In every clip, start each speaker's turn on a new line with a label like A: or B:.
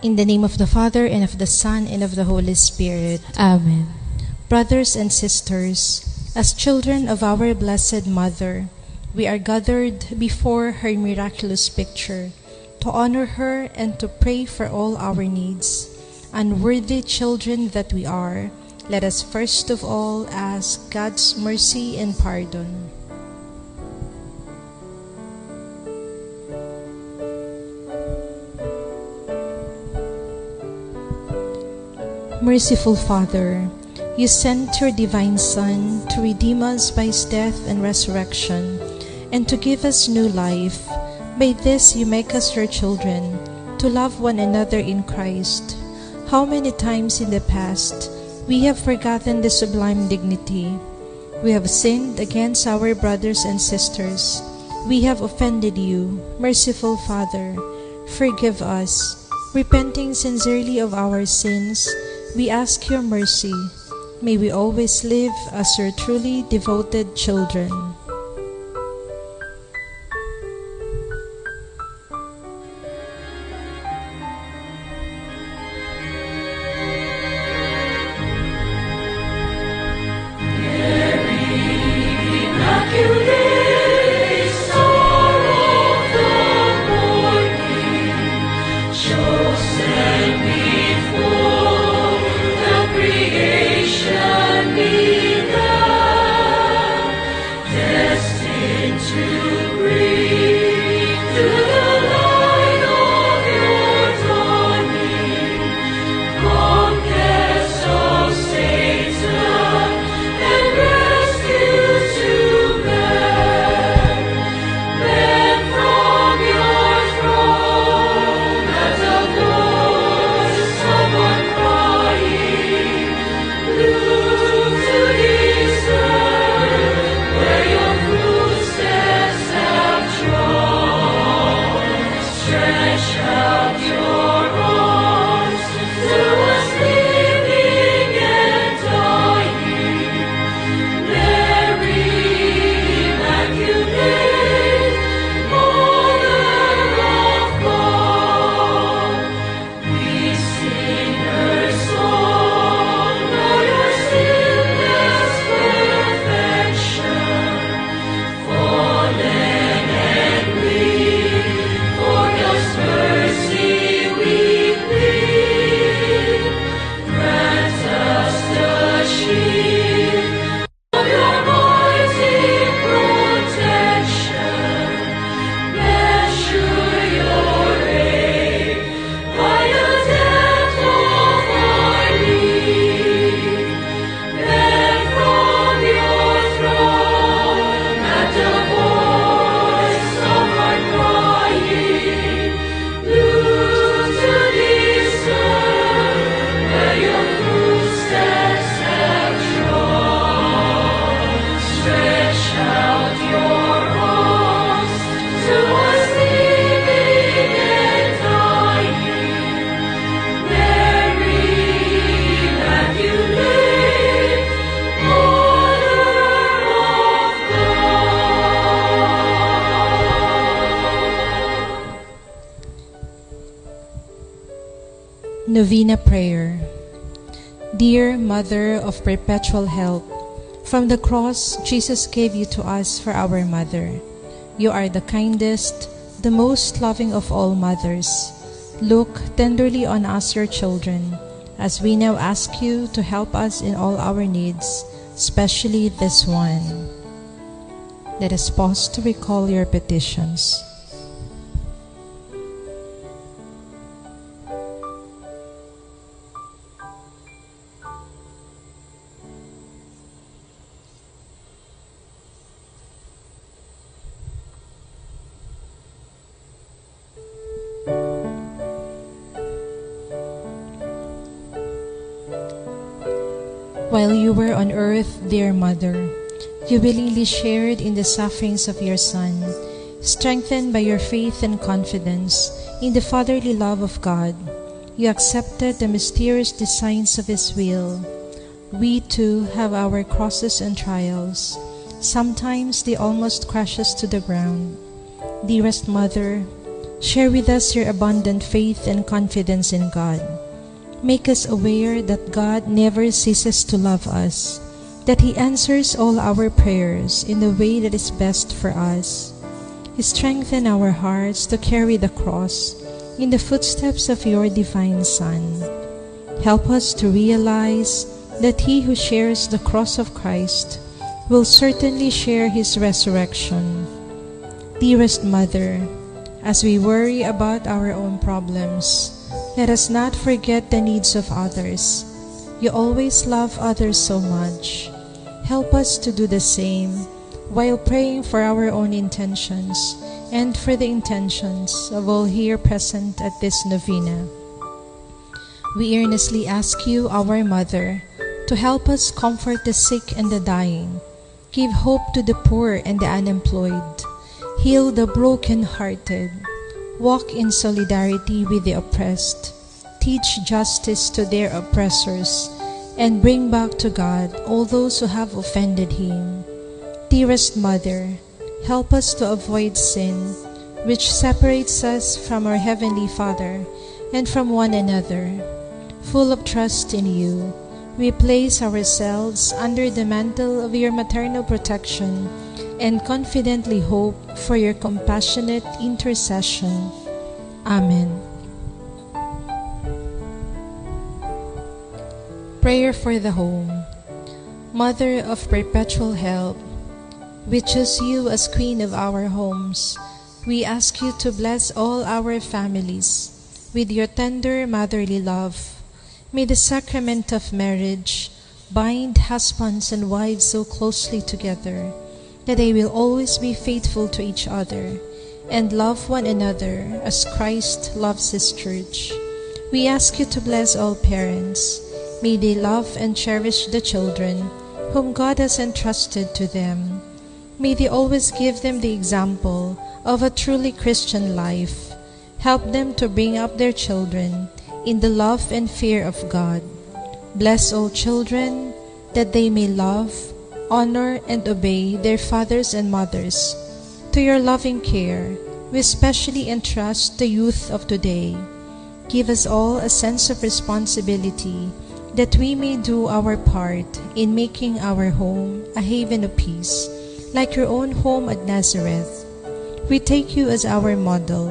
A: In the name of the Father, and of the Son, and of the Holy Spirit.
B: Amen.
A: Brothers and sisters, as children of our Blessed Mother, we are gathered before her miraculous picture to honor her and to pray for all our needs. Unworthy children that we are, let us first of all ask God's mercy and pardon. Merciful Father, you sent your divine Son to redeem us by his death and resurrection, and to give us new life. By this you make us your children, to love one another in Christ. How many times in the past we have forgotten this sublime dignity. We have sinned against our brothers and sisters. We have offended you. Merciful Father, forgive us. Repenting sincerely of our sins, we ask your mercy. May we always live as your truly devoted children. Novena Prayer. Dear Mother of Perpetual Help, from the cross Jesus gave you to us for our mother. You are the kindest, the most loving of all mothers. Look tenderly on us, your children, as we now ask you to help us in all our needs, especially this one. Let us pause to recall your petitions. While you were on earth, dear Mother, you willingly shared in the sufferings of your Son, strengthened by your faith and confidence in the fatherly love of God. You accepted the mysterious designs of His will. We too have our crosses and trials. Sometimes they almost crush us to the ground. Dearest Mother, Share with us your abundant faith and confidence in God. Make us aware that God never ceases to love us, that He answers all our prayers in the way that is best for us. Strengthen our hearts to carry the cross in the footsteps of your divine Son. Help us to realize that he who shares the cross of Christ will certainly share His resurrection. Dearest Mother, as we worry about our own problems, let us not forget the needs of others. You always love others so much. Help us to do the same while praying for our own intentions and for the intentions of all here present at this novena. We earnestly ask you, our Mother, to help us comfort the sick and the dying, give hope to the poor and the unemployed, heal the broken-hearted, walk in solidarity with the oppressed, teach justice to their oppressors, and bring back to God all those who have offended Him. Dearest Mother, help us to avoid sin, which separates us from our Heavenly Father and from one another. Full of trust in you, we place ourselves under the mantle of your maternal protection and confidently hope for your compassionate intercession. Amen. Prayer for the Home. Mother of perpetual help, we choose you as Queen of our homes. We ask you to bless all our families with your tender motherly love. May the sacrament of marriage bind husbands and wives so closely together that they will always be faithful to each other and love one another as Christ loves His church. We ask you to bless all parents. May they love and cherish the children whom God has entrusted to them. May they always give them the example of a truly Christian life. Help them to bring up their children in the love and fear of God. Bless all children that they may love, honor, and obey their fathers and mothers. To your loving care, we especially entrust the youth of today. Give us all a sense of responsibility that we may do our part in making our home a haven of peace, like your own home at Nazareth. We take you as our model.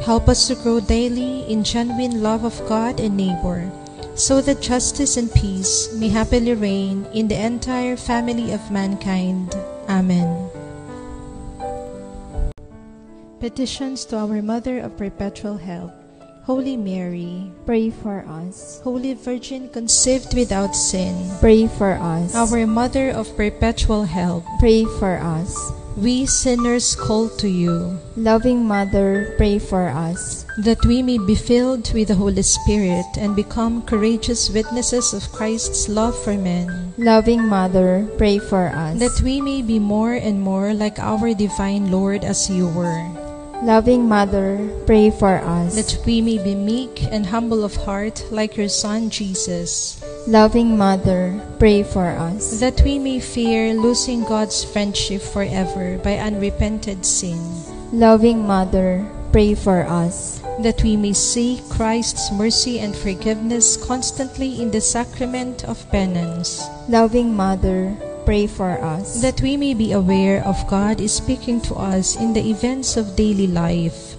A: Help us to grow daily in genuine love of God and neighbor, so that justice and peace may happily reign in the entire family of mankind. Amen. Petitions to our Mother of Perpetual Help. Holy Mary,
B: pray for us.
A: Holy Virgin conceived without sin,
B: Pray for us.
A: our Mother of Perpetual Help,
B: Pray for us.
A: we sinners call to you,
B: Loving Mother, pray for us.
A: that we may be filled with the Holy Spirit and become courageous witnesses of Christ's love for men,
B: Loving Mother, pray for us.
A: that we may be more and more like our divine Lord as you were,
B: Loving Mother, pray for us.
A: that we may be meek and humble of heart like your Son Jesus,
B: Loving Mother, pray for us.
A: that we may fear losing God's friendship forever by unrepented sin,
B: Loving Mother, pray for us.
A: that we may seek Christ's mercy and forgiveness constantly in the sacrament of penance,
B: Loving Mother, pray for us.
A: that we may be aware of God is speaking to us in the events of daily life,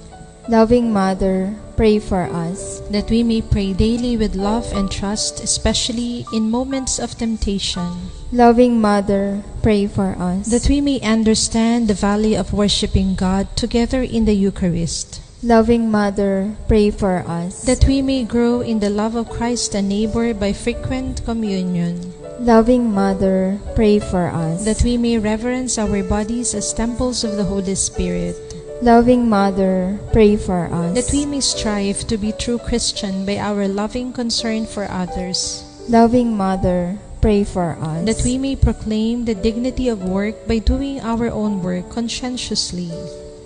B: Loving Mother, pray for us.
A: that we may pray daily with love and trust, especially in moments of temptation,
B: Loving Mother, pray for us.
A: that we may understand the value of worshiping God together in the Eucharist,
B: Loving Mother, pray for us.
A: that we may grow in the love of Christ and neighbor by frequent communion,
B: Loving Mother, pray for us.
A: that we may reverence our bodies as temples of the Holy Spirit,
B: Loving Mother, pray for us.
A: that we may strive to be true Christian by our loving concern for others,
B: Loving Mother, pray for us.
A: that we may proclaim the dignity of work by doing our own work conscientiously,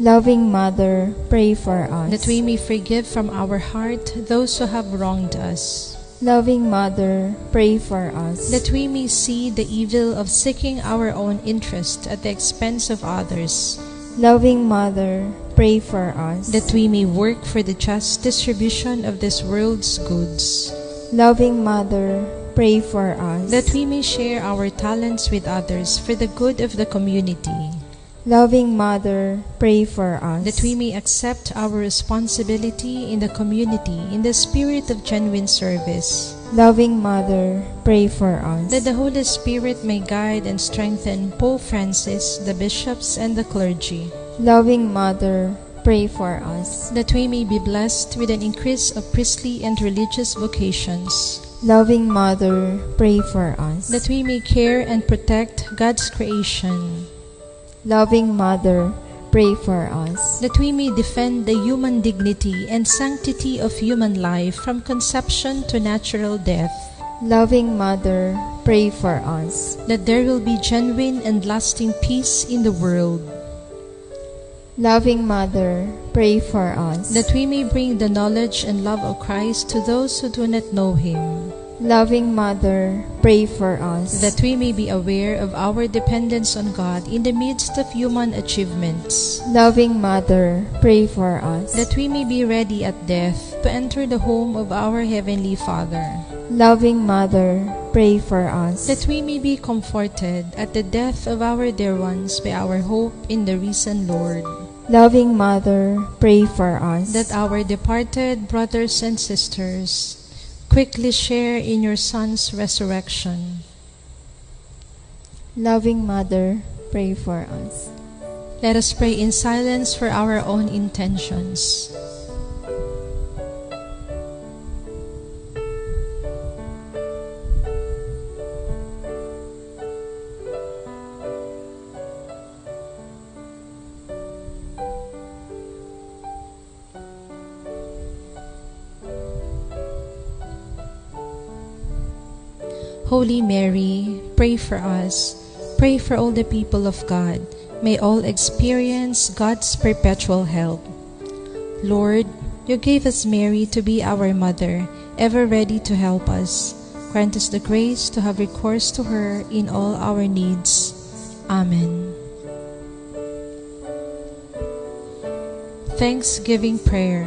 B: Loving Mother, pray for us.
A: that we may forgive from our heart those who have wronged us,
B: Loving Mother, pray for us.
A: that we may see the evil of seeking our own interest at the expense of others,
B: Loving Mother, pray for us.
A: that we may work for the just distribution of this world's goods,
B: Loving Mother, pray for us.
A: that we may share our talents with others for the good of the community,
B: Loving Mother, pray for us.
A: that we may accept our responsibility in the community in the spirit of genuine service,
B: Loving Mother, pray for us.
A: that the Holy Spirit may guide and strengthen Pope Francis, the bishops, and the clergy,
B: Loving Mother, pray for us.
A: that we may be blessed with an increase of priestly and religious vocations,
B: Loving Mother, pray for us.
A: that we may care and protect God's creation,
B: Loving Mother, pray for us.
A: that we may defend the human dignity and sanctity of human life from conception to natural death,
B: Loving Mother, pray for us.
A: that there will be genuine and lasting peace in the world,
B: Loving Mother, pray for us.
A: that we may bring the knowledge and love of Christ to those who do not know Him,
B: Loving Mother, pray for us.
A: that we may be aware of our dependence on God in the midst of human achievements,
B: Loving Mother, pray for us.
A: that we may be ready at death to enter the home of our Heavenly Father,
B: Loving Mother, pray for us.
A: that we may be comforted at the death of our dear ones by our hope in the risen Lord,
B: Loving Mother, pray for us.
A: that our departed brothers and sisters quickly share in your Son's resurrection.
B: Loving Mother, pray for us.
A: Let us pray in silence for our own intentions. Holy Mary, pray for us. Pray for all the people of God. May all experience God's perpetual help. Lord, you gave us Mary to be our mother, ever ready to help us. Grant us the grace to have recourse to her in all our needs. Amen. Thanksgiving Prayer.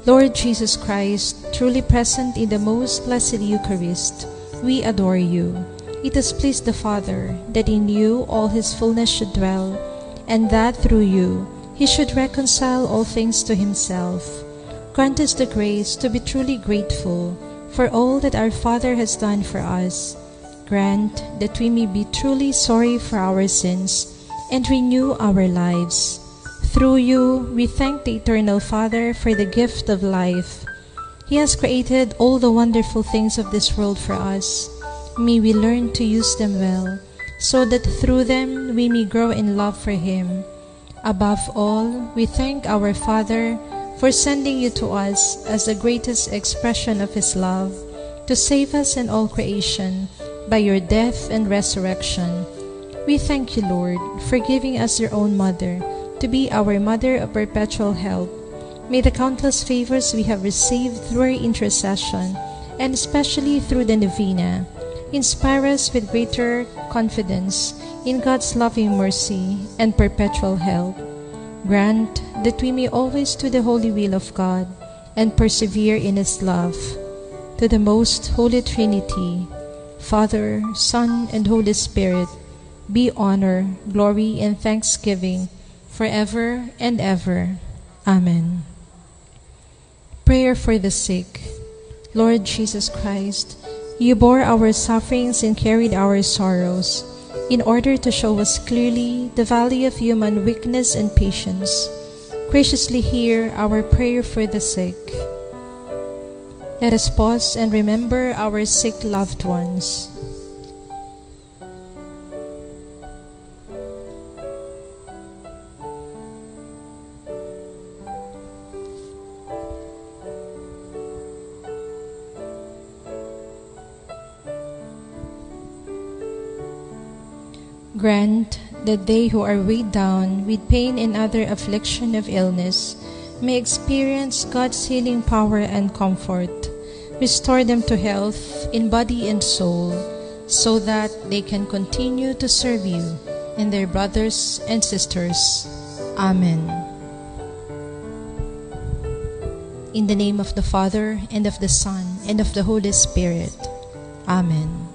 A: Lord Jesus Christ, truly present in the most blessed Eucharist, we adore you. It has pleased the Father that in you all his fullness should dwell, and that through you he should reconcile all things to himself. Grant us the grace to be truly grateful for all that our Father has done for us. Grant that we may be truly sorry for our sins and renew our lives. Through you, we thank the Eternal Father for the gift of life. He has created all the wonderful things of this world for us. May we learn to use them well, so that through them we may grow in love for Him. Above all, we thank our Father for sending you to us as the greatest expression of His love, to save us and all creation by your death and resurrection. We thank you, Lord, for giving us your own mother, to be our mother of perpetual help. May the countless favors we have received through her intercession, and especially through the novena, inspire us with greater confidence in God's loving mercy and perpetual help. Grant that we may always do the holy will of God and persevere in His love. To the most Holy Trinity, Father, Son, and Holy Spirit, be honor, glory, and thanksgiving forever and ever. Amen. Prayer for the sick. Lord Jesus Christ, you bore our sufferings and carried our sorrows, in order to show us clearly the value of human weakness and patience. Graciously hear our prayer for the sick. Let us pause and remember our sick loved ones. Grant that they who are weighed down with pain and other affliction of illness may experience God's healing power and comfort. Restore them to health in body and soul, so that they can continue to serve you and their brothers and sisters. Amen. In the name of the Father, and of the Son, and of the Holy Spirit. Amen.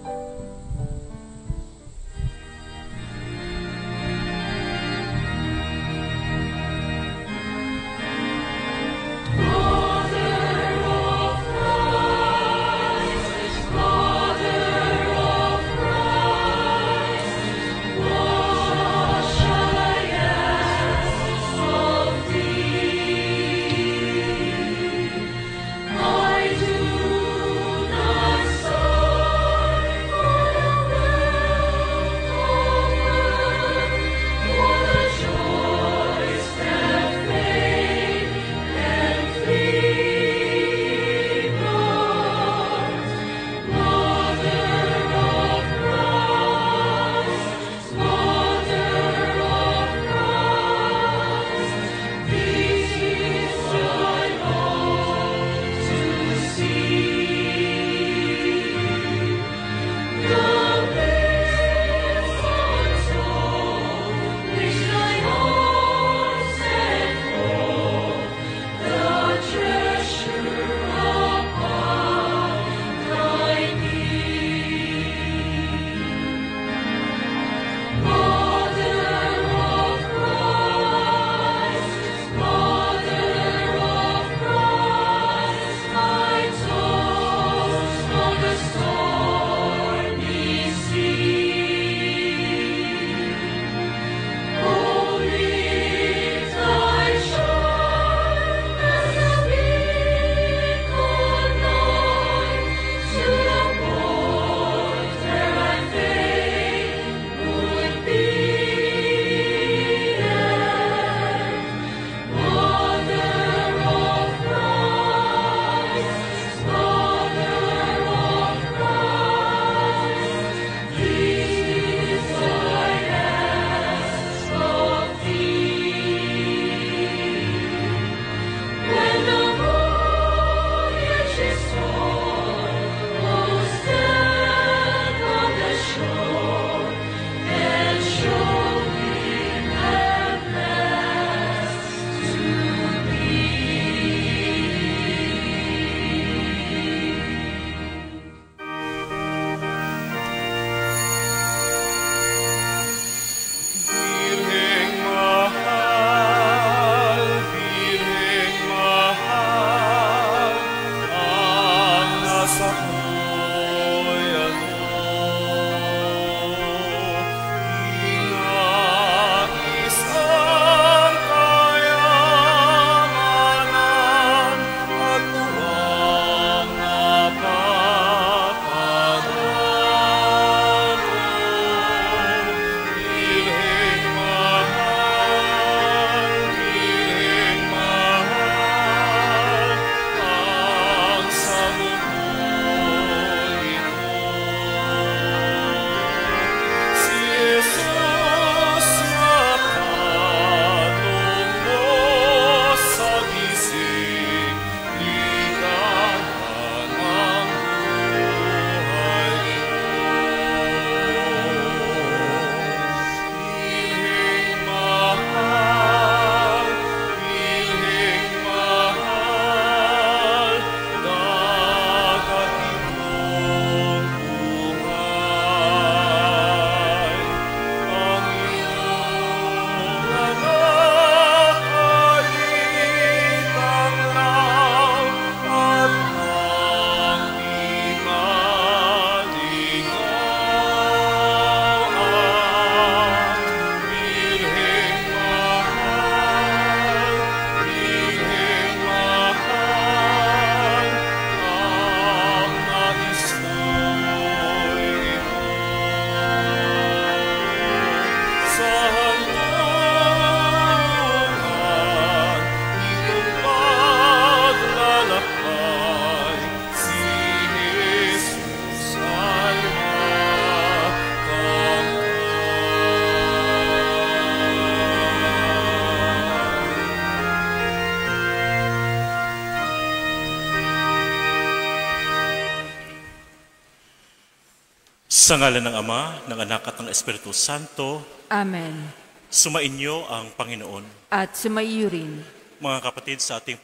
C: Sa ngalan ng Ama, ng Anak at ng Espiritu Santo.
D: Amen.
C: Sumainyo ang Panginoon.
D: At sumaiyo rin.
C: Mga kapatid, sa ating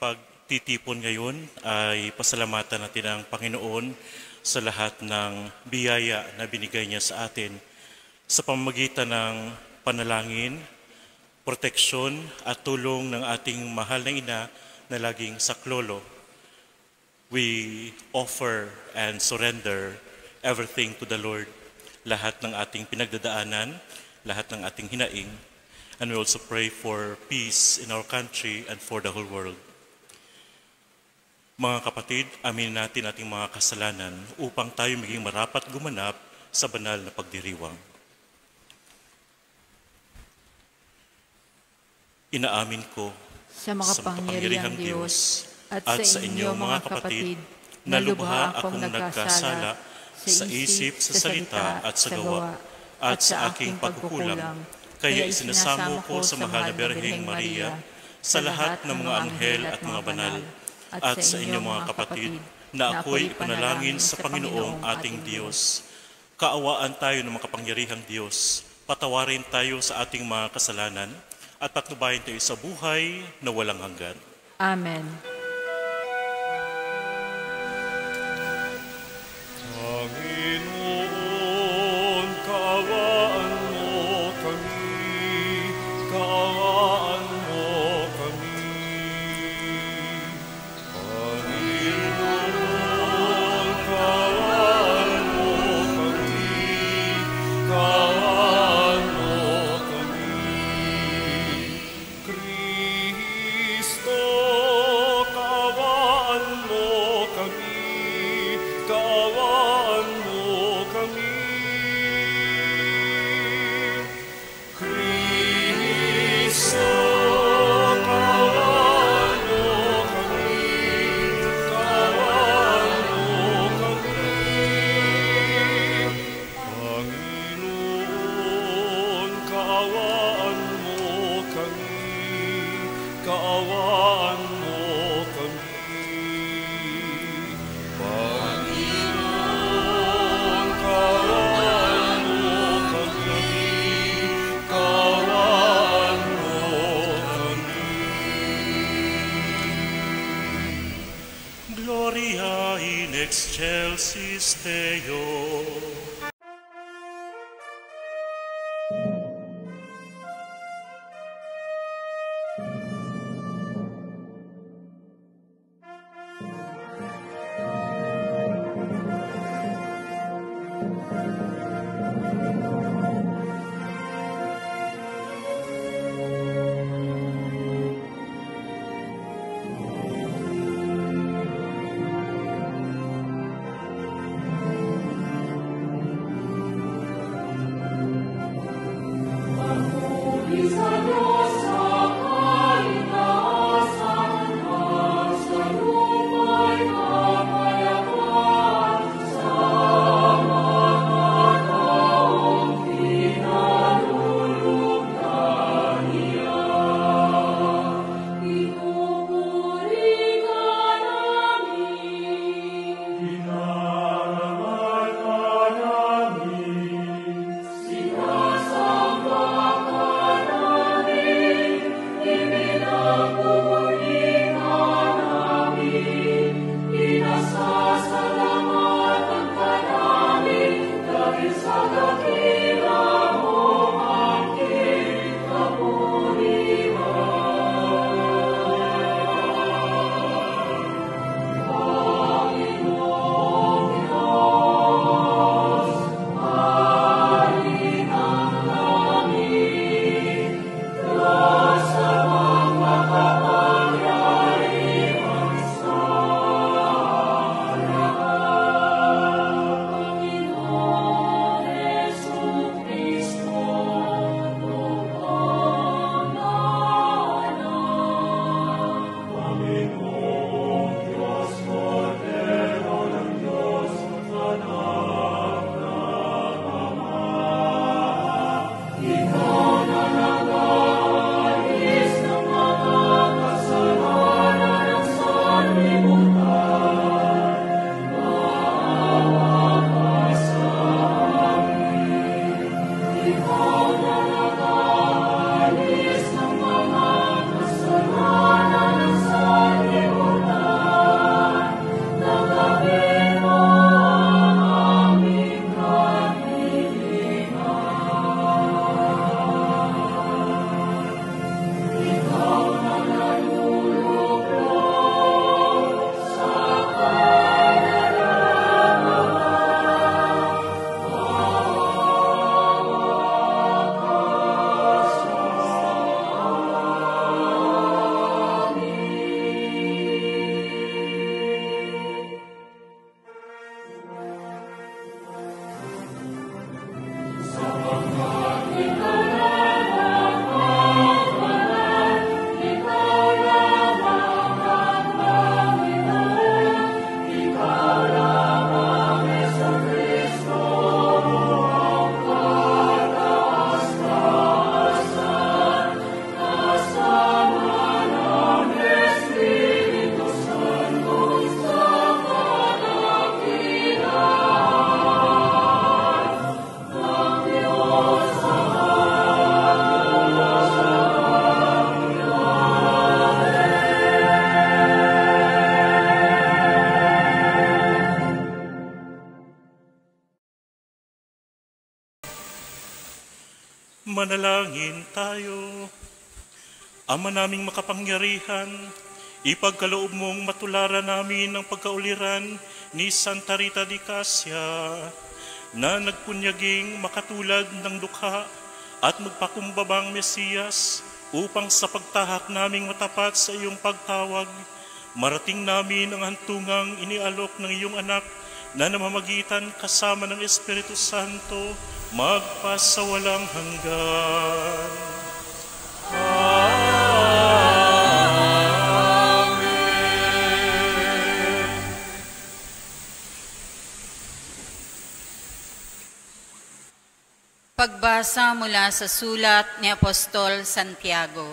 C: pagtitipon ngayon ay pasalamatan natin ang Panginoon sa lahat ng biyaya na binigay niya sa atin sa pamamagitan ng panalangin, proteksyon at tulong ng ating mahal na ina na laging saklolo. We offer and surrender everything to the Lord, lahat ng ating pinagdadaanan, lahat ng ating hinaing, and we also pray for peace in our country and for the whole world. Mga kapatid, aminin natin ating mga kasalanan upang tayo maging marapat gumanap sa banal na pagdiriwang. Inaamin ko
D: sa makapangyarihang Diyos at sa inyo mga kapatid na lubha akong nagkasala sa isip, sa salita at sa gawa at sa aking pagkukulang. Kaya isinasamo ko sa mahal na Birheng Maria, sa lahat ng mga anghel at mga banal, at sa inyo mga kapatid na ako'y ipanalangin sa Panginoong ating Diyos. Kaawaan tayo ng makapangyarihang Diyos, patawarin tayo sa ating mga kasalanan, at patnubayan tayo sa buhay na walang hanggan. Amen.
E: Panginoon, kaawaan mo kami, kaawaan mo kami. Panginoon, kaawaan mo kami, kaawaan mo kami. Kristo, kaawaan mo kami, kaawaan mo kami. Kristo, kaawaan mo kami, kaawaan mo kami. Panginoon, kaawaan mo kami, kaawaan mo kami. Panginoon, kaawaan mo kami, kaawaan mo kami.
C: Gloria in excelsis Deo. Manalangin tayo. Ama naming makapangyarihan, ipagkaloob mong matularan namin ang pagkauliran ni Santa Rita de Casia na nagpunyaging makatulad ng dukha at magpakumbabang Mesiyas upang sa pagtahak naming matapat sa iyong pagtawag, marating namin ang hantungang inialok ng iyong anak na namamagitan kasama ng Espiritu Santo magpasawalang hanggan. Amen.
F: Pagbasa mula sa sulat ni Apostol Santiago.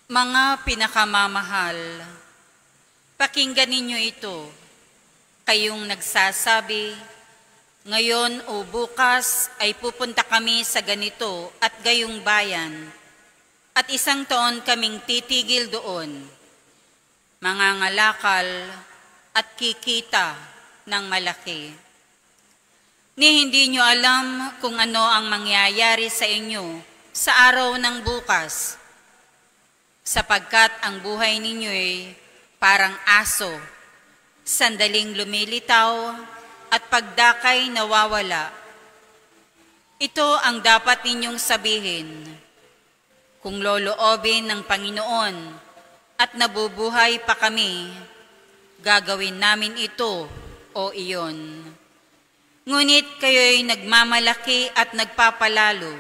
F: Mga pinakamamahal, pakinggan ninyo ito, kayong nagsasabi, ngayon o bukas ay pupunta kami sa ganito at gayong bayan, at 1 taon kaming titigil doon, mangangalakal at kikita ng malaki. Ni hindi nyo alam kung ano ang mangyayari sa inyo sa araw ng bukas, sapagkat ang buhay ninyo'y parang aso, sandaling lumilitaw at pagdakay nawawala. Ito ang dapat ninyong sabihin. Kung loloobin ng Panginoon at nabubuhay pa kami, gagawin namin ito o iyon. Ngunit kayo'y nagmamalaki at nagpapalalo.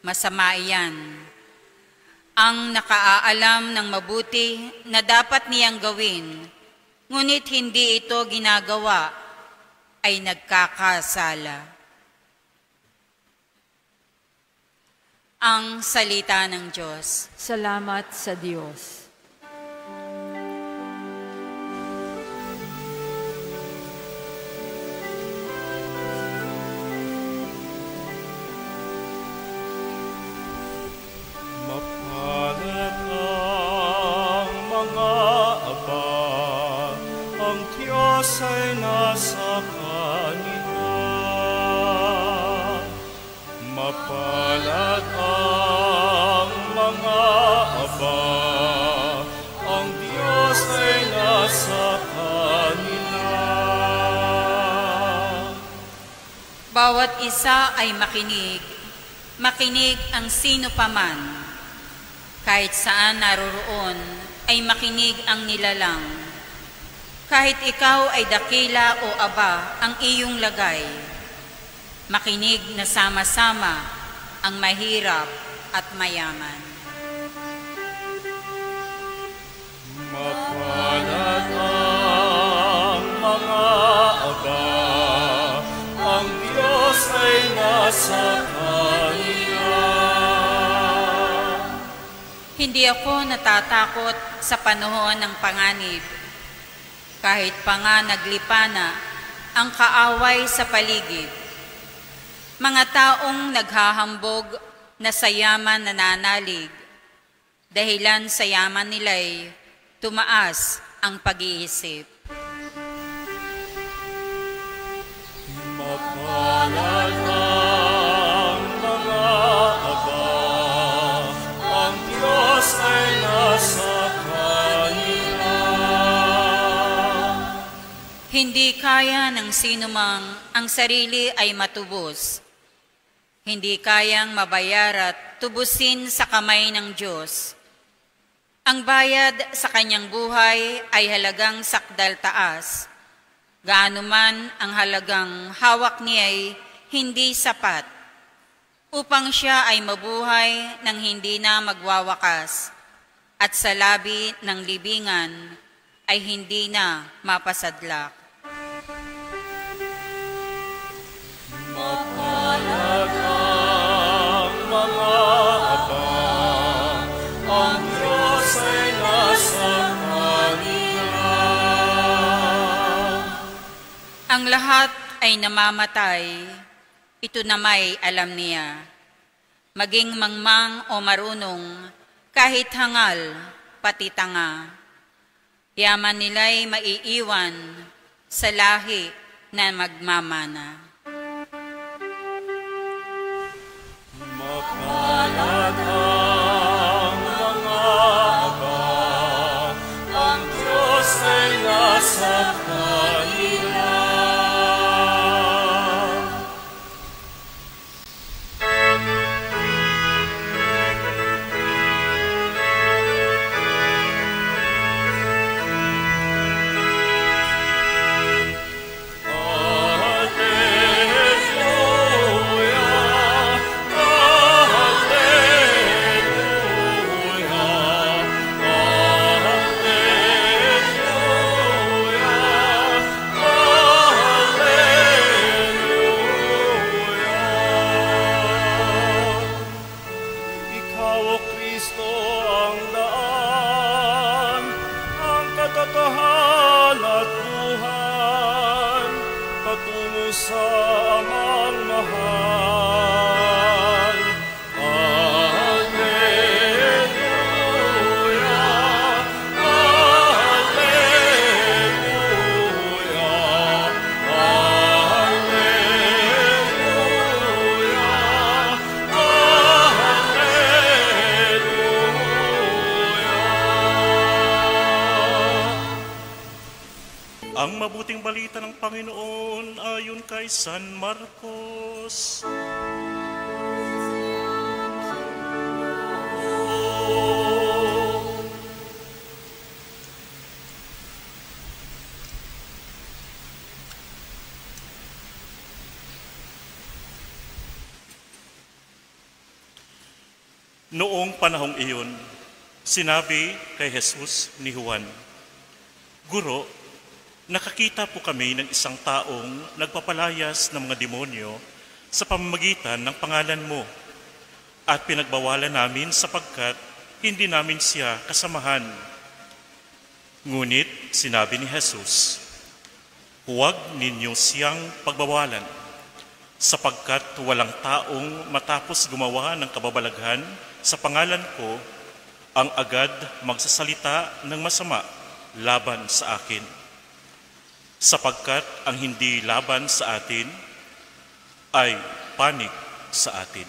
F: Masama iyan. Ang nakaaalam ng mabuti na dapat niyang gawin, ngunit hindi ito ginagawa, ay nagkakasala. Ang salita ng Diyos.
D: Salamat sa Diyos.
E: Mapalad ang mga aba, ang Diyos ay nasa mapalad ang mga aba, ang Diyos ay nasa kanila.
F: Bawat isa ay makinig, makinig ang sino paman. Kahit saan naroroon ay makinig ang nilalang. Kahit ikaw ay dakila o aba ang iyong lagay, makinig na sama-sama ang mahirap at mayaman.
E: Mapalad ang mga aba, ang Diyos ay nasa kanila.
F: Hindi ako natatakot sa panahon ng panganib, kahit pa nga naglipana ang kaaway sa paligid. Mga taong naghahambog na sa yaman nananalig, dahilan sa yaman nila'y tumaas ang pag-iisip.
E: Mapalad ang mga aba, ang Diyos ay nasa kanila.
F: Hindi kaya ng sinumang ang sarili ay matubos. Hindi kayang mabayar at tubusin sa kamay ng Diyos. Ang bayad sa kanyang buhay ay halagang sakdal taas. Gaano man ang halagang hawak niya ay hindi sapat upang siya ay mabuhay ng hindi na magwawakas at sa labi ng libingan ay hindi na mapasadlak.
E: Mapalad ang mga aba, ang Diyos ay nasa kanila.
F: Ang lahat ay namamatay, ito na may alam niya. Maging mangmang o marunong, kahit hangal, pati tanga. Yaman nila'y maiiwan sa lahi na magmamana.
E: nasa kanila.
C: Ang mabuting balita ng Panginoon ayon kay San Marcos. Noong panahong iyon, sinabi kay Jesus ni Juan, "Guro, nakakita po kami ng isang taong nagpapalayas ng mga demonyo sa pamamagitan ng pangalan mo at pinagbawalan namin sapagkat hindi namin siya kasamahan." Ngunit sinabi ni Jesus, "Huwag ninyo siyang pagbawalan sapagkat walang taong matapos gumawa ng kababalaghan sa pangalan ko ang agad magsasalita ng masama laban sa akin. Sapagkat ang hindi laban sa atin ay panig sa atin."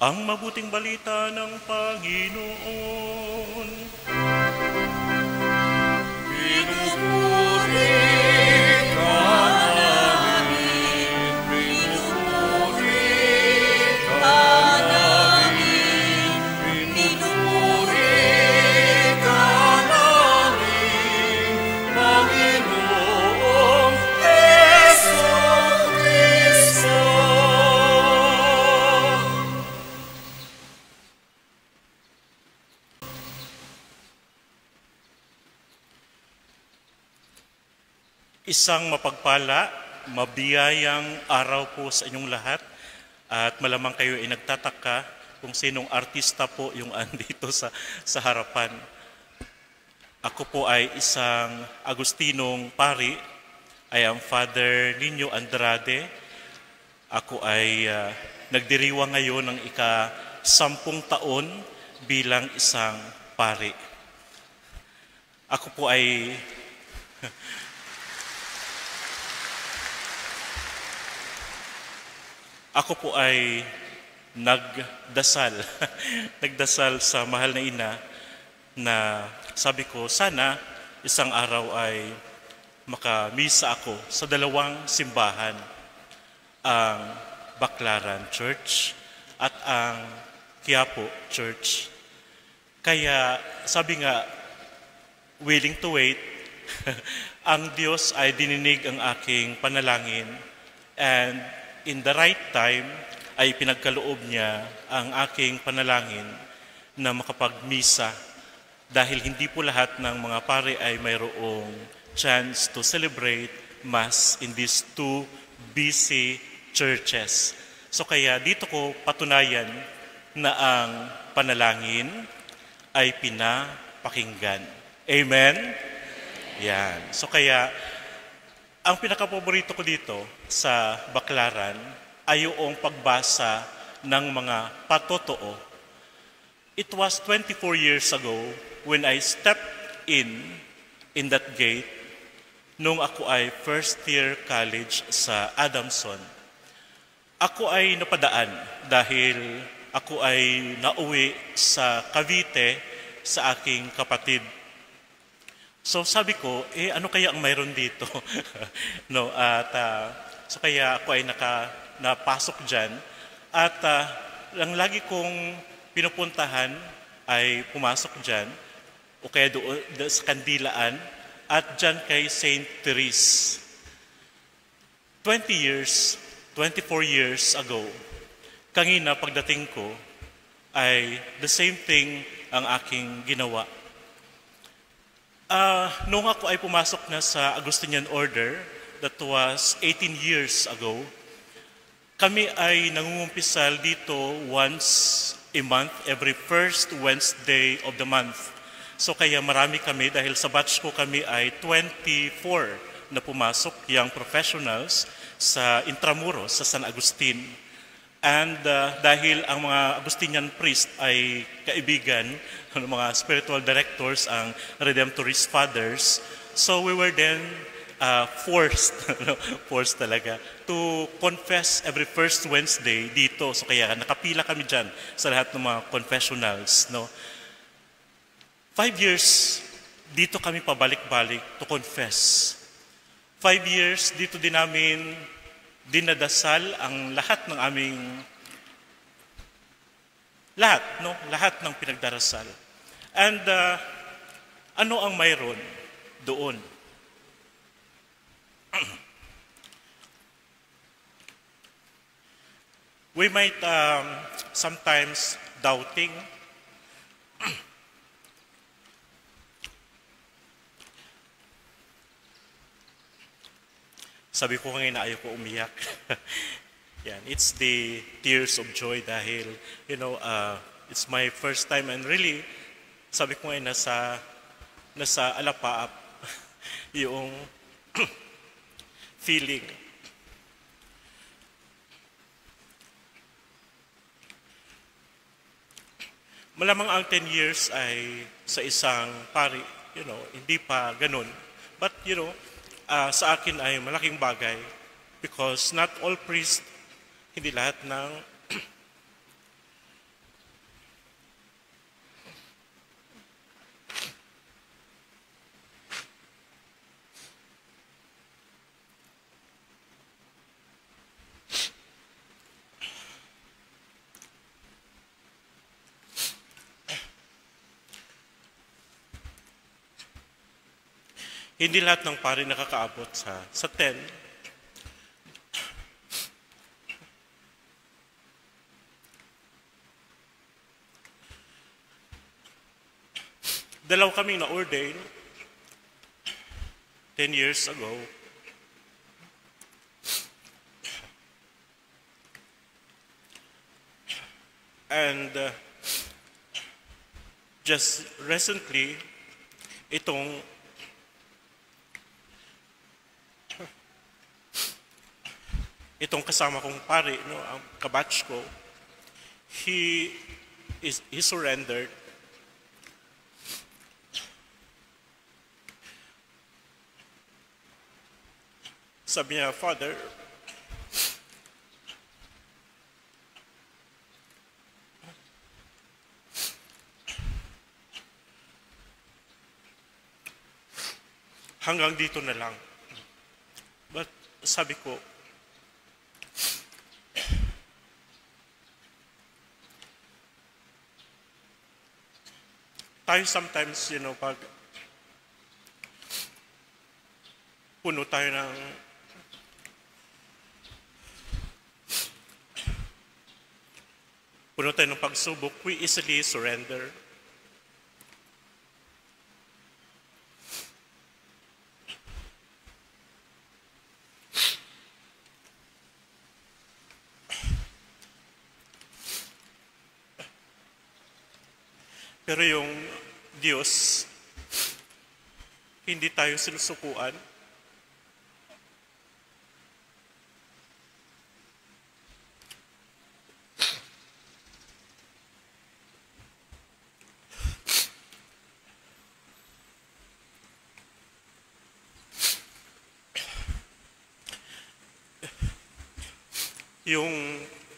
C: Ang mabuting balita ng Panginoon.
E: Pinupuri ka namin, pinupuri ka namin, pinupuri ka namin, Panginoong Jesucristo.
C: Isang mapagpala, mabiyayang araw po sa inyong lahat at malamang kayo ay nagtataka kung sinong artista po yung andito sa harapan. Ako po ay isang Agustinong pari. I am Father Nino Andrade. Ako ay nagdiriwang ngayon ng ika-10 taon bilang isang pari. Ako po ay nagdasal sa mahal na ina na sabi ko, sana isang araw ay makamisa ako sa 2 simbahan, ang Baclaran Church at ang Quiapo Church. Kaya sabi nga, willing to wait, ang Diyos ay dininig ang aking panalangin, and in the right time ay pinagkaloob niya ang aking panalangin na makapagmisa, dahil hindi po lahat ng mga pare ay mayroong chance to celebrate Mass in these 2 busy churches. So kaya dito ko patunayan na ang panalangin ay pinapakinggan. Amen? Yan. So kaya ang pinakapaborito ko dito sa Baclaran ay yung pagbasa ng mga patotoo. It was 24 years ago when I stepped in that gate nung ako ay first year college sa Adamson. Ako ay napadaan dahil ako ay nauwi sa Cavite sa aking kapatid. So sabi ko, ano kaya ang mayroon dito? No, at so kaya ako ay napasok dyan. At ang lagi kong pinupuntahan ay pumasok dyan, o kaya doon sa Kandilaan, at dyan kay St. Therese. 24 years ago, kanina pagdating ko, ay the same thing ang aking ginawa. Noong ako ay pumasok na sa Augustinian Order, that was 18 years ago, kami ay nangungumpisal dito once a month, every first Wednesday of the month. So kaya marami kami dahil sa batch ko kami ay 24 na pumasok, young professionals, sa Intramuros, sa San Agustin. And dahil ang mga Agustinian priest ay kaibigan ng mga spiritual directors, ang Redemptorist Fathers, so we were then forced talaga to confess every first Wednesday dito. So kaya nakapila kami dyan sa lahat ng mga confessionals. No? 5 years, dito kami pabalik-balik to confess. 5 years, dito din namin dinadasal ang lahat ng aming lahat ng pinagdarasal. And ano ang mayroon doon? We might sometimes doubting. Sabi ko ngayon na ayaw ko umiyak. Yan, it's the tears of joy dahil, it's my first time and really, sabi ko ngayon nasa alapaap yung feeling. Malamang ang 10 years ay sa isang pari, hindi pa ganun. But, sa akin ay malaking bagay because not all priests, hindi lahat ng hindi lahat ng pari nakakaabot sa 10. Dalaw kaming na-ordain 10 years ago. And just recently, itong kasama kong pare, ang kabatch ko, he surrendered. Sabi niya, Father, hanggang dito na lang. But sabi ko, tayo sometimes, pag puno tayo ng pagsubok, we easily surrender. Pero yung Diyos, hindi tayo sinusukuan. Yung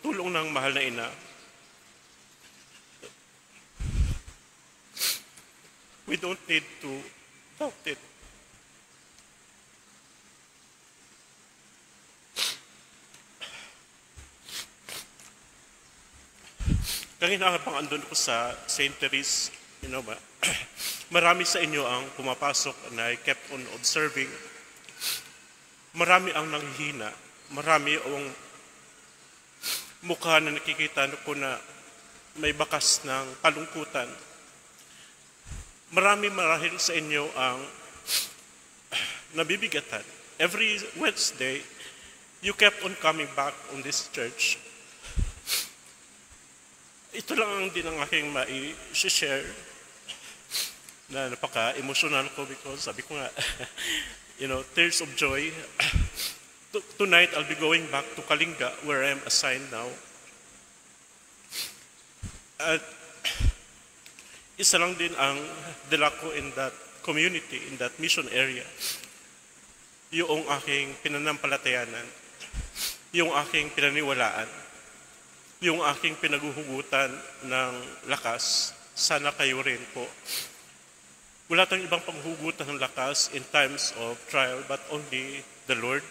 C: tulong ng mahal na ina, We don't need to doubt it. Kanina nga pang andun ko sa St. Therese, ba? Marami sa inyo ang pumapasok and I kept on observing. Marami ang nanghihina. Marami ang mukha na nakikita ko na may bakas ng kalungkutan. Marami marahil sa inyo ang nabibigatan. Every Wednesday, you kept on coming back on this church. Ito lang ang din ang aking mai-share na napaka-emotional ko because sabi ko nga, tears of joy. Tonight, I'll be going back to Kalinga where I am assigned now. At isa lang din ang dala ko in that community, in that mission area. Yung aking pinanampalatayanan, yung aking pinaniwalaan, yung aking pinaguhugutan ng lakas, sana kayo rin po. Wala tayong ibang panghugutan ng lakas in times of trial, but only the Lord,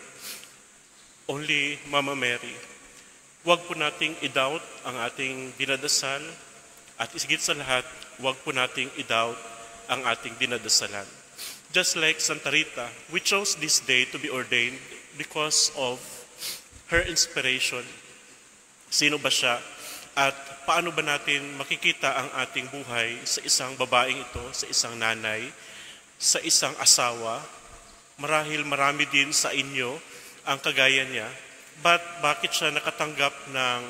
C: only Mama Mary. Huwag po nating i-doubt ang ating dinadasal, at isigit sa lahat, huwag po nating i-doubt ang ating dinadasalan. Just like Santa Rita, we chose this day to be ordained because of her inspiration. Sino ba siya? At paano ba natin makikita ang ating buhay sa isang babaeng ito, sa isang nanay, sa isang asawa? Marahil marami din sa inyo ang kagaya niya. Bakit siya nakatanggap ng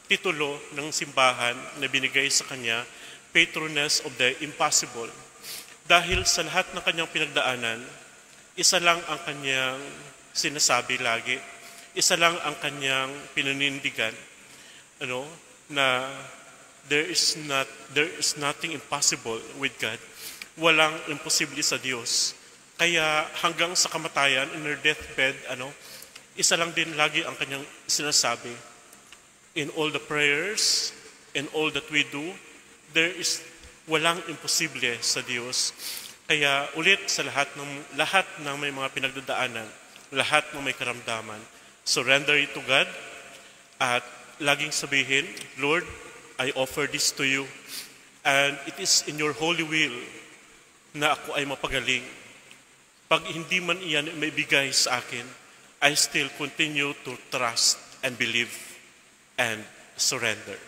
C: titulo ng simbahan na binigay sa kanya, Patroness of the Impossible? Dahil sa lahat ng kanyang pinagdaanan, isa lang ang kanyang sinasabi lagi, isa lang ang kanyang pinanindigan, na there is nothing impossible with God. Walang imposible sa Diyos. Kaya hanggang sa kamatayan, in her deathbed, isa lang din lagi ang kanyang sinasabi. In all the prayers, in all that we do, walang imposible sa Diyos. Kaya ulit sa lahat ng may mga pinagdadaanan, lahat ng may karamdaman, surrender it to God at laging sabihin, Lord, I offer this to you. And it is in your holy will na ako ay mapagaling. Pag hindi man iyan may bigay sa akin, I still continue to trust and believe and surrender.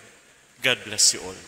C: God bless you all.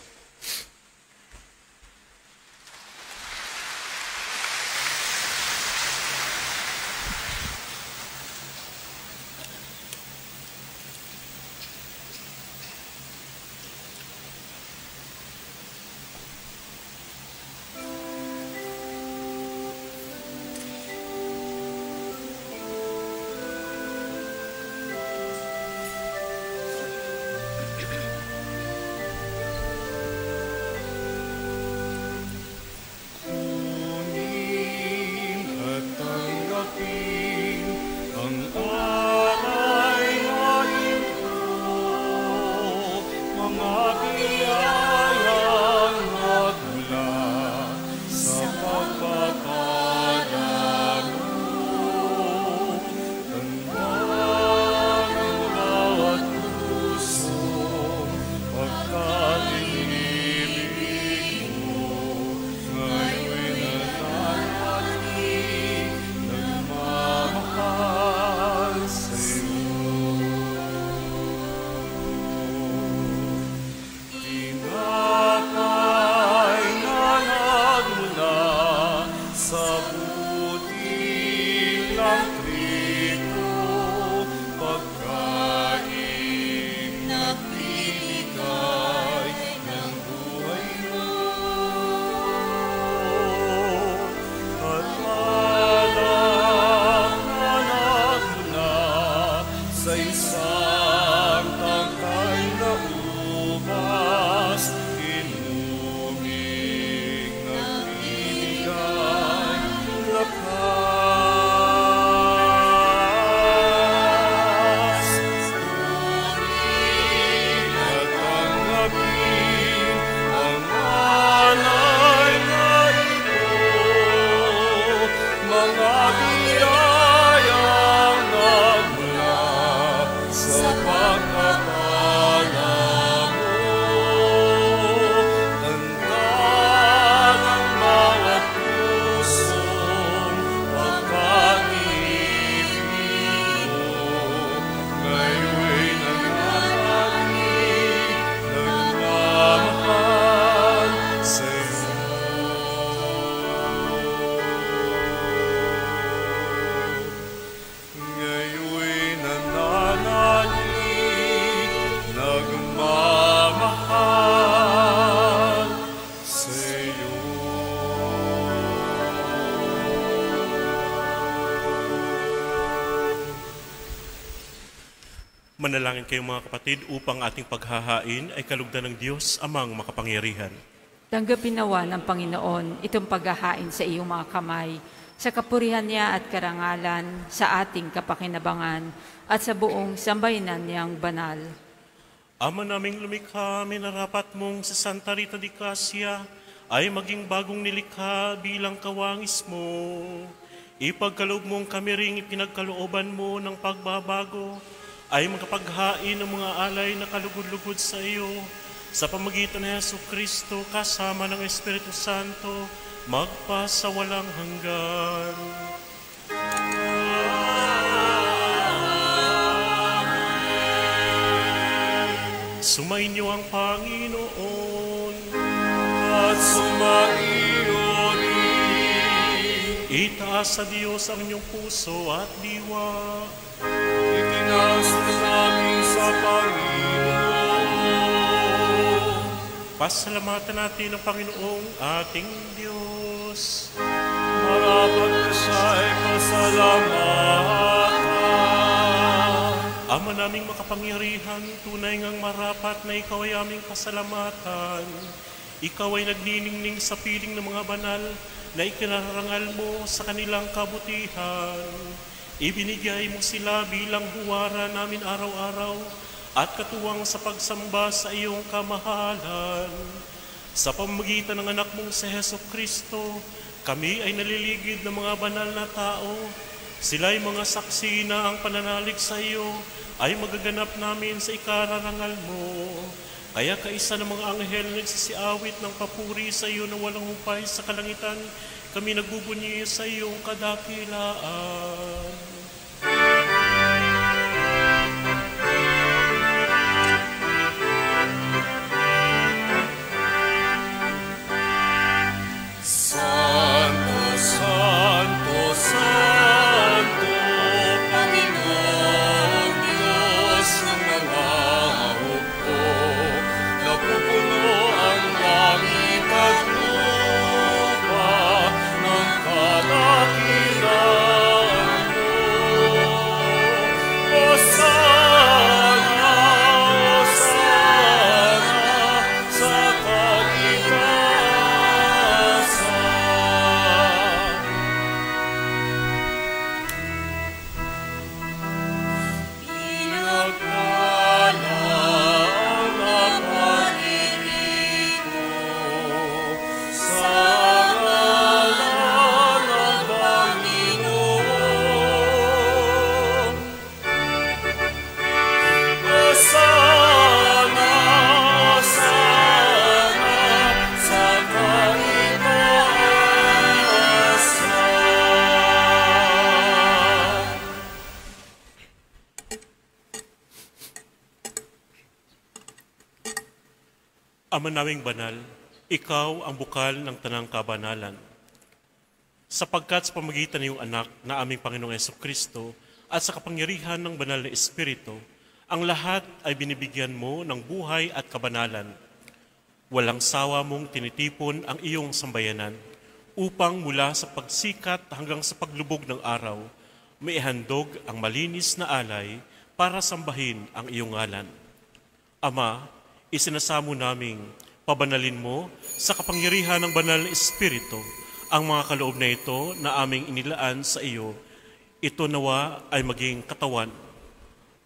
E: mga biyayang nagmula sa pagkakala mo. Tanda ng bawat pusong pagkatiibig mo. Ngayon'y nananalig, nagmamahal sa'yo. Ngayon'y nananalig, nagmamahal sa'yo.
C: Manalangin kayo mga kapatid upang ating paghahain ay kalugdan ng Diyos amang makapangyarihan.
D: Tanggapin nawa ng Panginoon itong paghahain sa iyong mga kamay, sa kapurihan niya at karangalan, sa ating kapakinabangan, at sa buong sambayanan niyang banal.
C: Ama naming lumikha, minarapat mong sa Santa Rita de Casia ay maging bagong nilikha bilang kawangis mo. Ipagkaloob mong kami ring ipinagkalooban mo ng pagbabago ay makapaghain ng mga alay na kalugod-lugod sa iyo sa pamagitan ni Jesucristo kasama ng Espiritu Santo magpasawalang hanggan. Sumainyo ang Panginoon
E: At sumaiyo rin,
C: itaas sa Diyos ang inyong puso at diwa.
E: itinaas namin sa Panginoon.
C: Pasalamatan natin ang Panginoong ating Diyos.
E: Marapat na siya ay pasalamatan.
C: Ama naming makapangyarihan, tunay ngang marapat na ikaw ay aming pasalamatan. Ikaw ay nagniningning sa piling ng mga banal na ikinarangal mo sa kanilang kabutihan. Ibinigay mo sila bilang huwara namin araw-araw at katuwang sa pagsamba sa iyong kamahalan. Sa pamamagitan ng anak mong si Jesucristo, kami ay naliligid ng mga banal na tao. Sila'y mga saksi na ang pananalig sa iyo ay magaganap namin sa ikararangal mo. Kaya kaisa ng mga anghel nagsisiawit ng papuri sa iyo na walang humpay sa kalangitan, kami nagbubunyi sa iyong kadakilaan.
E: Santo, Santo, Santo, Panginoon Diyos ng mga hukbo, napupuno ang langit at lupa ng kadakilaan mo. Hosana, Hosana sa kaligtasan. Pinagpala ang naparirito sa ngalan ng Panginoon. Hosana, Hosana sa kaligtasan.
C: Ama naming banal, ikaw ang bukal ng tanang kabanalan. Sapagkat sa pamagitan ng iyong anak na aming Panginoong Jesucristo at sa kapangyarihan ng banal na Espiritu, ang lahat ay binibigyan mo ng buhay at kabanalan. Walang sawa mong tinitipon ang iyong sambayanan upang mula sa pagsikat hanggang sa paglubog ng araw, maihandog ang malinis na alay para sambahin ang iyong ngalan. Ama, isinasamo naming pabanalin mo sa kapangyarihan ng banal na Espiritu ang mga kaloob na ito na aming inilaan sa iyo. Ito nawa ay maging katawan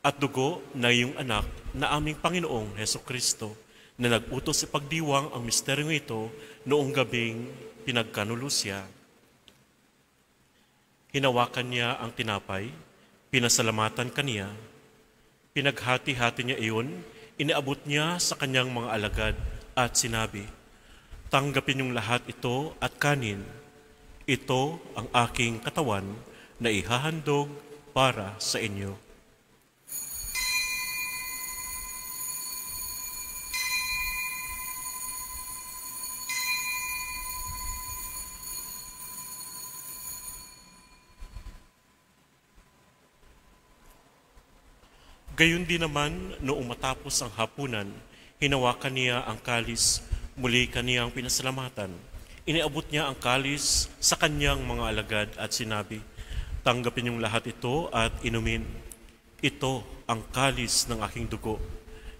C: at dugo na iyong anak na aming Panginoong Jesucristo na nag-utos ipagdiwang ang misteryong ito noong gabing pinagkanulusya. Hinawakan niya ang tinapay, pinasalamatan kaniya, pinaghati-hati niya iyon, iniabot niya sa kanyang mga alagad at sinabi, "Tanggapin niyong lahat ito at kanin. Ito ang aking katawan na ihahandog para sa inyo." Gayon din naman, noong matapos ang hapunan, hinawakan niya ang kalis, muli kaniyang pinasalamatan. Iniabot niya ang kalis sa kanyang mga alagad at sinabi, "Tanggapin niyong lahat ito at inumin. Ito ang kalis ng aking dugo,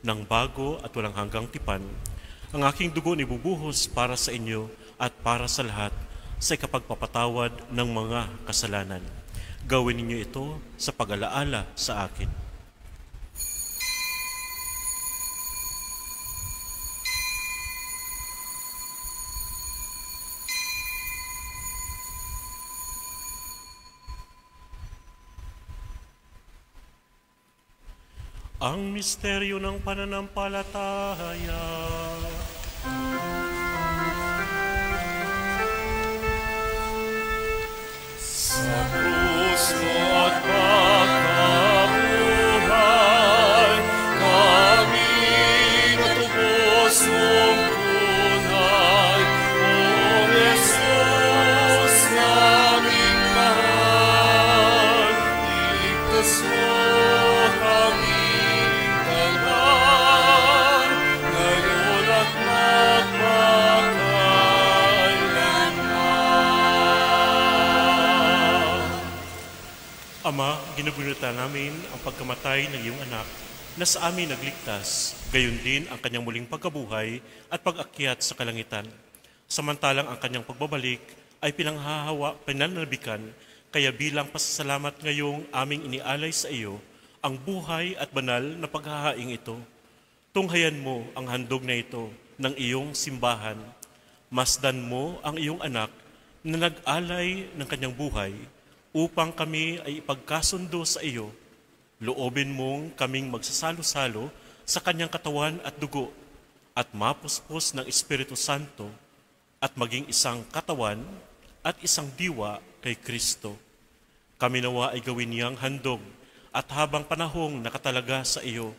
C: ng bago at walang hanggang tipan. Ang aking dugo nibubuhos para sa inyo at para sa lahat sa ikapagpapatawad ng mga kasalanan. Gawin ninyo ito sa pag-alaala sa akin." Ang misteryo ng pananampalataya.
E: Sa krus mo at pagkabuhay, kami natubos mong tunay. O Jesus, naming mahal, ligtas mo kami.
C: Ama, ginugunutan namin ang pagkamatay ng iyong anak na sa amin nagligtas, gayon din ang kanyang muling pagkabuhay at pag-akyat sa kalangitan. Samantalang ang kanyang pagbabalik ay pinananabikan, kaya bilang pasasalamat ngayong aming inialay sa iyo ang buhay at banal na paghahaing ito. Tunghayan mo ang handog na ito ng iyong simbahan. Masdan mo ang iyong anak na nag-alay ng kanyang buhay upang kami ay ipagkasundo sa iyo. Loobin mong kaming magsasalo-salo sa kanyang katawan at dugo at mapuspos ng Espiritu Santo at maging isang katawan at isang diwa kay Kristo. Kami nawa ay gawin niyang handog at habang panahong nakatalaga sa iyo,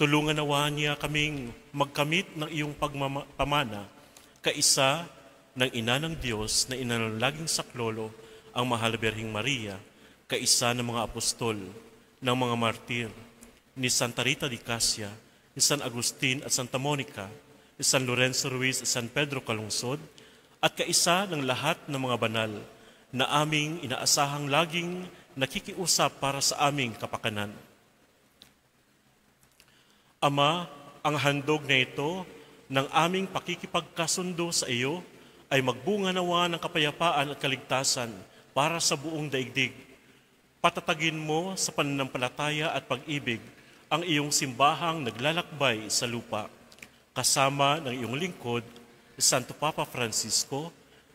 C: tulungan nawa niya kaming magkamit ng iyong pamana, kaisa ng Ina ng Diyos na inanalaging saklolo, ang Mahal Birheng Maria, kaisa ng mga apostol, ng mga martir, ni Santa Rita de Casia, ni San Agustin at Santa Monica, ni San Lorenzo Ruiz at San Pedro Calungsod, at kaisa ng lahat ng mga banal na aming inaasahang laging nakikiusap para sa aming kapakanan. Ama, ang handog na ito ng aming pakikipagkasundo sa iyo ay magbunga nawa ng kapayapaan at kaligtasan para sa buong daigdig. Patatagin mo sa pananampalataya at pag-ibig ang iyong simbahang naglalakbay sa lupa, kasama ng iyong lingkod, Santo Papa Francisco,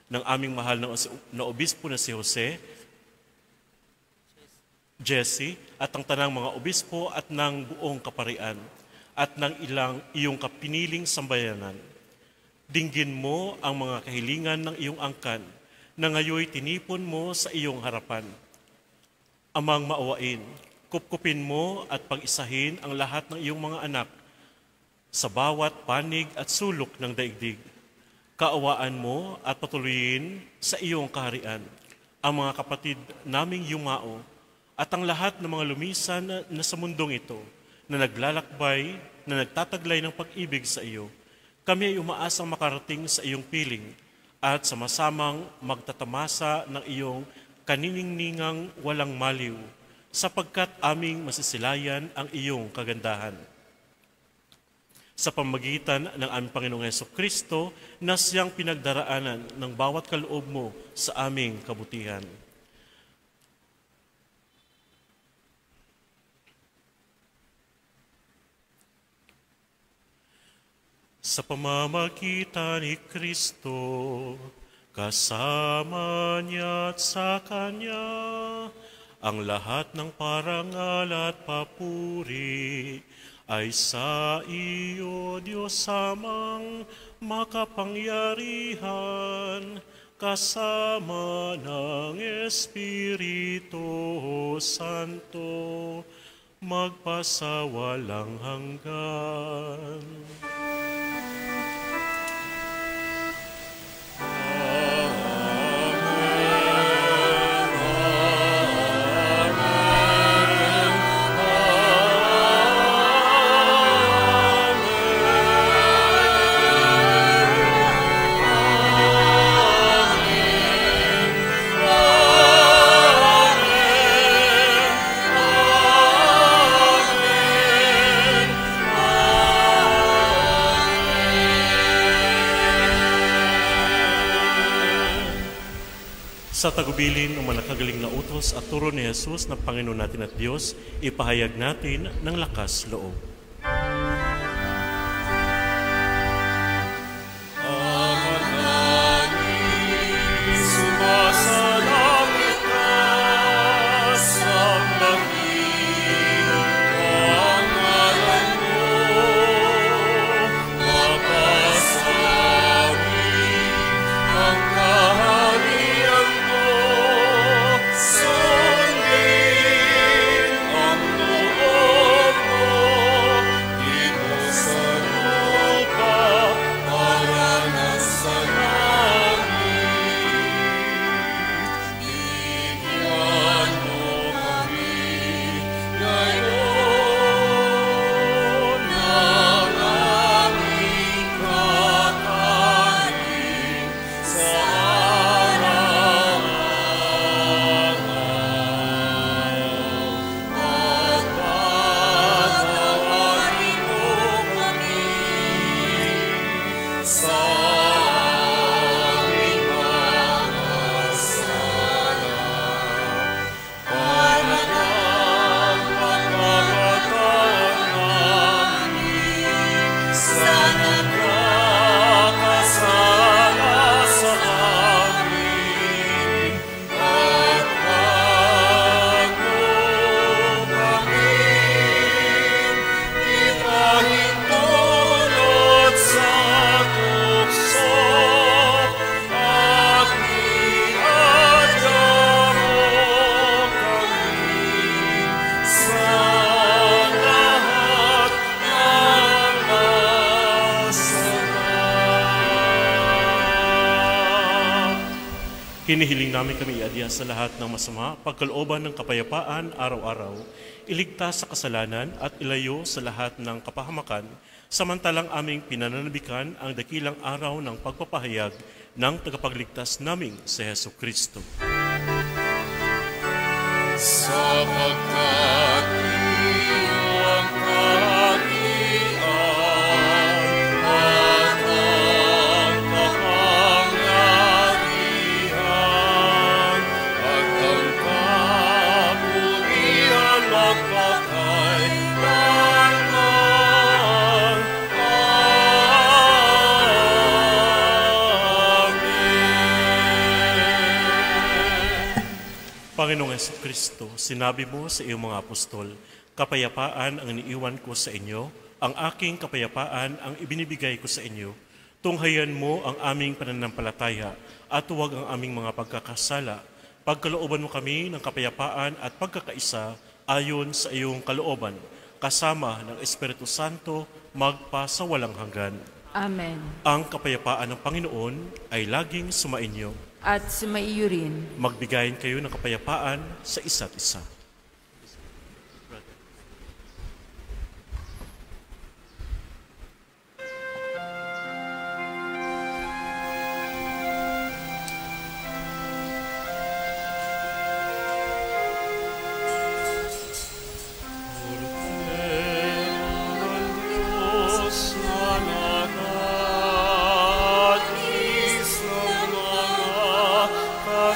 C: ng aming mahal na obispo na si Jesse, at ang tanang mga obispo at ng buong kaparian, at ng iyong kapiniling sambayanan. Dinggin mo ang mga kahilingan ng iyong angkan, na ngayoy tinipon mo sa iyong harapan. Amang maawain, kupkupin mo at pag-isahin ang lahat ng iyong mga anak sa bawat panig at sulok ng daigdig. Kaawaan mo at patuloyin sa iyong kaharian ang mga kapatid naming yumao at ang lahat ng mga lumisan na sa mundong ito na naglalakbay, na nagtataglay ng pag-ibig sa iyo. Kami ay umaasang makarating sa iyong piling at sama-samang magtatamasa ng iyong kaniningningang walang maliw, sapagkat aming masisilayan ang iyong kagandahan. Sa pamagitan ng aming Panginoong Jesucristo na siyang pinagdaraanan ng bawat kaloob mo sa aming kabutihan. Sa pamamagitan ni Kristo, Kasama niya at sa Kanya ang lahat ng parangal at papuri ay sa iyo, Diyos amang makapangyarihan, kasama ng Espiritu Santo, magpasawalang hanggan. Sa tagubilin ng manakagaling na utos at turo ni Jesus na Panginoon natin at Diyos, ipahayag natin ng lakas loob. Hinihiling namin kami iadya sa lahat ng masama, pagkalooban ng kapayapaan araw-araw, iligtas sa kasalanan at ilayo sa lahat ng kapahamakan, samantalang aming pinananabikan ang dakilang araw ng pagpapahayag ng tagapagligtas naming si Hesus Kristo.
E: Sapagkat iyo ang kaharian at ang kapangyarihan at ang kapurihan magpakailanman. Amen.
C: Panginoong Hesus Kristo, sinabi mo sa iyong mga apostol, kapayapaan ang iniiwan ko sa inyo, ang aking kapayapaan ang ibinibigay ko sa inyo. Tunghayan mo ang aming pananampalataya at huwag ang aming mga pagkakasala. Pagkalooban mo kami ng kapayapaan at pagkakaisa ayon sa iyong kalooban, kasama ng Espiritu Santo magpa sa walang hanggan.
D: Amen.
C: Ang kapayapaan ng Panginoon ay laging sumainyo.
D: At sumaiyo rin.
C: Magbigayin kayo ng kapayapaan sa isa't isa.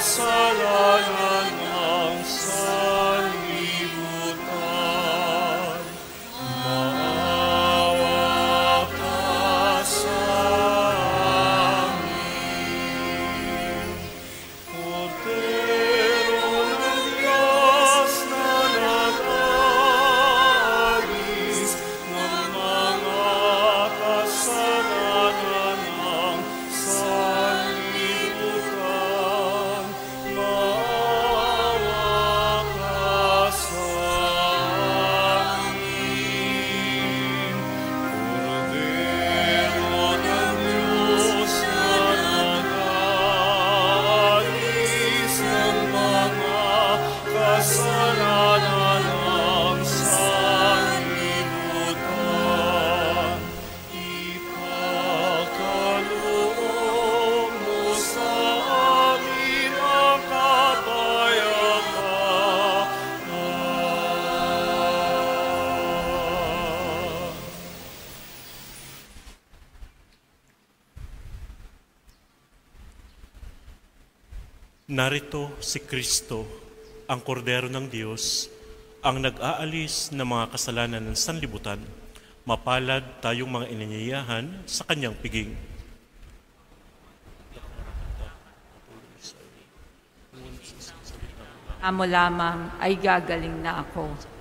E: Kasalanan ng kasalanan ng sanlibutan. Ipagkaloob mo sa amin ang kapayapaan.
C: Narito si Kristo, ang kordero ng Diyos, ang nag-aalis ng mga kasalanan ng sanlibutan. Mapalad tayong mga inanyayahan sa kanyang piging.
D: Amo lamang ay gagaling na ako.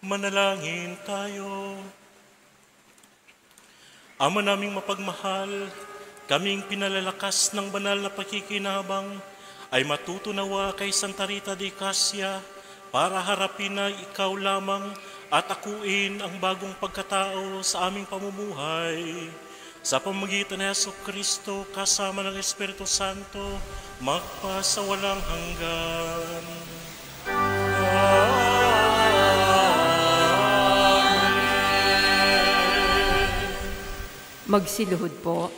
C: Manalangin tayo. Ama naming mapagmahal, kaming pinalalakas ng banal na pakikinabang ay matutunawa kay Santa Rita de Casia para harapin na ikaw lamang at akuin ang bagong pagkatao sa aming pamumuhay. Sa pamamagitan ni Jesucristo kasama ng Espiritu Santo, magpasawalang hanggan.
D: Magsiluhod po.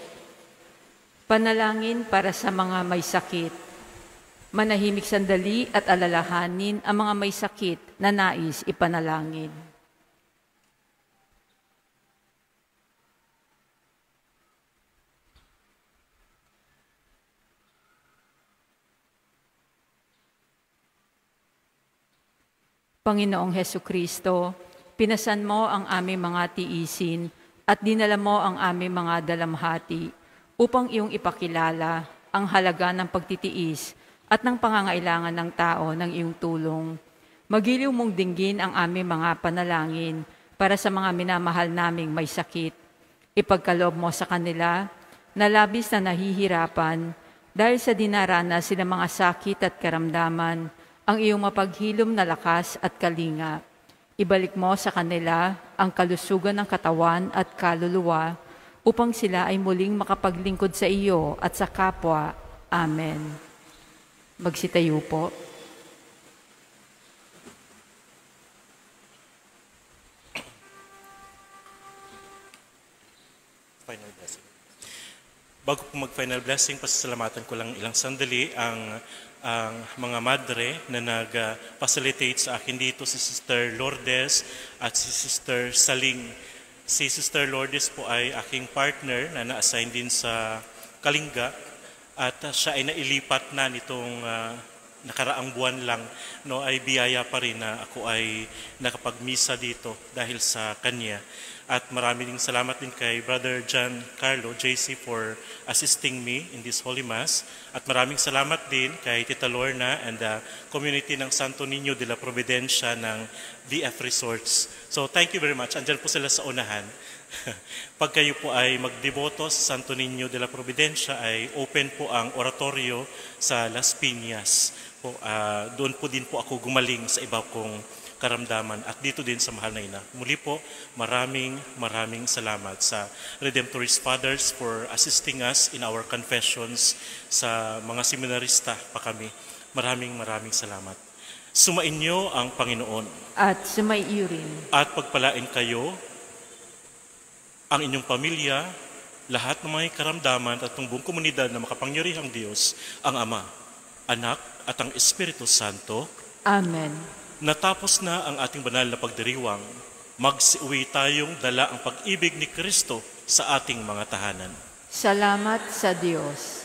D: Panalangin para sa mga may sakit. Manahimik sandali at alalahanin ang mga may sakit na nais ipanalangin. Panginoong Hesukristo, pinasan mo ang aming mga tiisin at dinala mo ang aming mga dalamhati upang iyong ipakilala ang halaga ng pagtitiis at ng pangangailangan ng tao ng iyong tulong. Magiliw mong dinggin ang aming mga panalangin para sa mga minamahal naming may sakit. Ipagkaloob mo sa kanila na labis na nahihirapan dahil sa dinaranas sila mga sakit at karamdaman, ang iyong mapaghilom na lakas at kalinga. Ibalik mo sa kanila ang kalusugan ng katawan at kaluluwa upang sila ay muling makapaglingkod sa iyo at sa kapwa. Amen. Magsitayo po.
C: Final blessing. Bago po mag-final blessing, pasasalamatan ko lang ilang sandali ang mga madre na nag-facilitate sa akin dito, si Sister Lourdes at si Sister Saling. Si Sister Lourdes po ay aking partner na na-assign din sa Kalinga at siya ay nailipat na nitong nakaraang buwan lang, no, ay biyaya pa rin na ako ay nakapagmisa dito dahil sa kanya. At maraming salamat din kay Brother John Carlo, JC, for assisting me in this Holy Mass. At maraming salamat din kay Tita Lorna and the community ng Santo Niño de la Providencia ng DF Resorts. So thank you very much. Andyan po sila sa unahan. Pag kayo po ay magdeboto sa Santo Niño de la Providencia, ay open po ang oratorio sa Las Piñas. Doon po din po ako gumaling sa iba kong karamdaman at dito din sa mahal na ina. Muli po, maraming salamat sa Redemptorist Fathers for assisting us in our confessions. Sa mga seminarista pa kami, maraming salamat. Sumainyo ang Panginoon.
D: At sumaiyo rin.
C: At pagpalain kayo, ang inyong pamilya, lahat ng mga karamdaman at ng buong komunidad na makapangyarihang Diyos, ang Ama, Anak at ang Espiritu Santo.
D: Amen.
C: Natapos na ang ating banal na pagdiriwang, magsiuwi tayong dala ang pag-ibig ni Kristo sa ating mga tahanan.
D: Salamat sa Diyos.